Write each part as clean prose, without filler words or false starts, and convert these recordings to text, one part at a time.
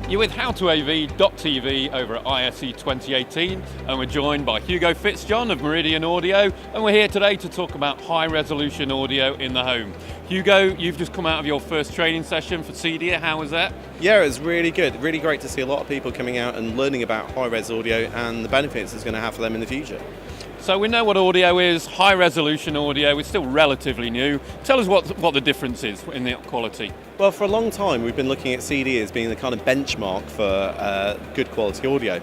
You're with howtoav.tv over at ISE 2018, and we're joined by Hugo Fitzjohn of Meridian Audio, and we're here today to talk about high-resolution audio in the home. Hugo, you've just come out of your first training session for CEDIA. How was that? Yeah, it was really good. Really great to see a lot of people coming out and learning about high-res audio and the benefits it's going to have for them in the future. So we know what audio is, high-resolution audio is still relatively new. Tell us what the difference is in the quality. Well, for a long time we've been looking at CEDIA as being the kind of benchmark for good quality audio.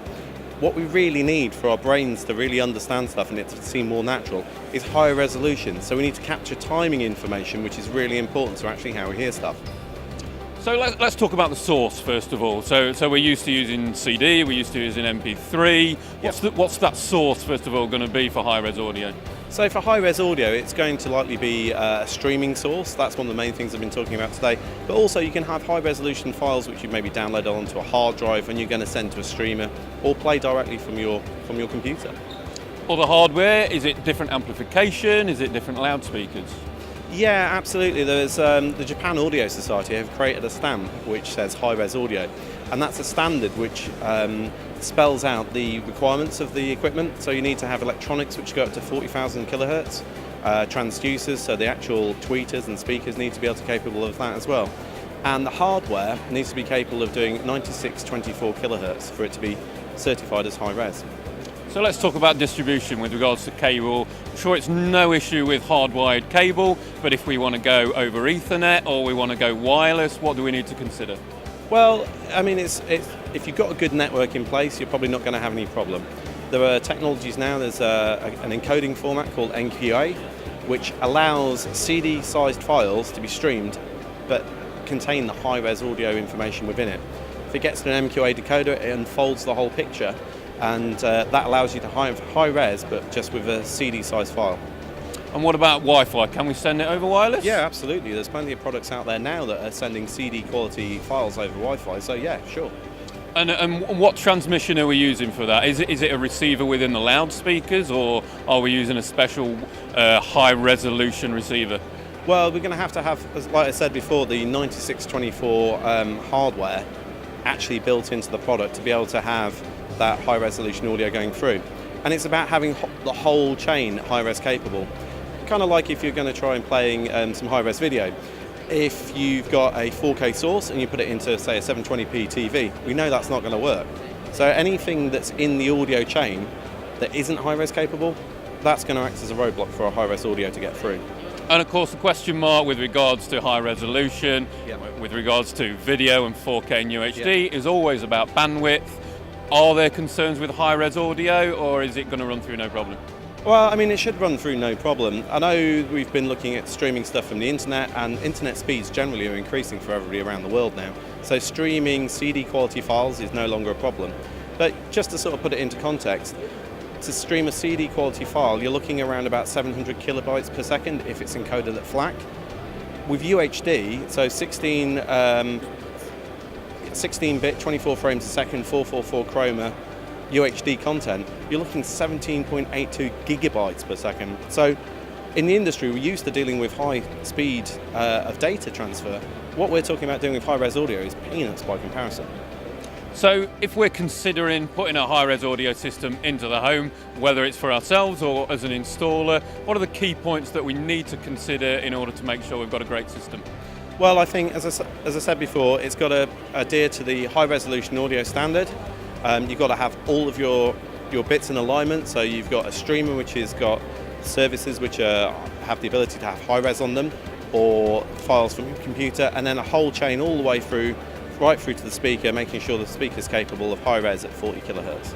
What we really need for our brains to really understand stuff and it to seem more natural is higher resolution. So we need to capture timing information, which is really important to actually how we hear stuff. So let's talk about the source first of all. So we're used to using CD, we're used to using MP3. What's that source first of all going to be for high-res audio? So for high-res audio, it's going to likely be a streaming source. That's one of the main things I've been talking about today. But also you can have high-resolution files which you maybe download onto a hard drive and you're going to send to a streamer or play directly from your computer. Or the hardware, is it different amplification? Is it different loudspeakers? Yeah, absolutely. There's the Japan Audio Society have created a stamp which says high-res audio, and that's a standard which spells out the requirements of the equipment. So you need to have electronics which go up to 40,000 kilohertz, transducers, so the actual tweeters and speakers need to be able to be capable of that as well. And the hardware needs to be capable of doing 9624 kilohertz for it to be certified as high-res. So let's talk about distribution with regards to cable. I'm sure it's no issue with hardwired cable, but if we want to go over Ethernet or we want to go wireless, what do we need to consider? Well, I mean, if you've got a good network in place, you're probably not going to have any problem. There are technologies now, there's an encoding format called NQA, which allows CD-sized files to be streamed, but contain the high-res audio information within it. If it gets to an MQA decoder, it unfolds the whole picture, and that allows you to have high-res, but just with a CD-sized file. And what about Wi-Fi? Can we send it over wireless? Yeah, absolutely. There's plenty of products out there now that are sending CD quality files over Wi-Fi, so yeah, sure. And what transmission are we using for that? Is it a receiver within the loudspeakers, or are we using a special high-resolution receiver? Well, we're going to have, like I said before, the 9624 hardware actually built into the product to be able to have that high-resolution audio going through. And it's about having the whole chain high-res capable. Kind of like if you're going to try and playing some high-res video. If you've got a 4K source and you put it into, say, a 720p TV, we know that's not going to work. So anything that's in the audio chain that isn't high-res capable, that's going to act as a roadblock for a high-res audio to get through. And of course the question mark with regards to high resolution, with regards to video and 4K and UHD is always about bandwidth. Are there concerns with high-res audio, or is it going to run through no problem? Well, I mean, it should run through no problem. I know we've been looking at streaming stuff from the internet, and internet speeds generally are increasing for everybody around the world now. So streaming CD quality files is no longer a problem. But just to sort of put it into context, to stream a CD quality file, you're looking around about 700 kilobytes per second if it's encoded at FLAC. With UHD, so 16-bit, 24 frames a second, 444 chroma UHD content, you're looking 17.82 gigabytes per second. So in the industry, we're used to dealing with high speed of data transfer. What we're talking about doing with high-res audio is peanuts by comparison. So if we're considering putting a high-res audio system into the home, whether it's for ourselves or as an installer, what are the key points that we need to consider in order to make sure we've got a great system? Well, I think, as I said before, it's got to adhere to the high-resolution audio standard. You've got to have all of your bits in alignment, so you've got a streamer which has got services which have the ability to have high-res on them, or files from your computer, and then a whole chain all the way through, right through to the speaker, making sure the speaker is capable of high-res at 40 kilohertz.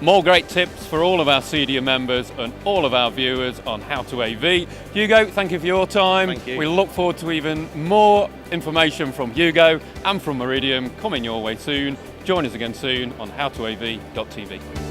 More great tips for all of our CEDIA members and all of our viewers on How to AV. Hugo, thank you for your time. Thank you. We look forward to even more information from Hugo and from Meridian coming your way soon. Join us again soon on howtoav.tv.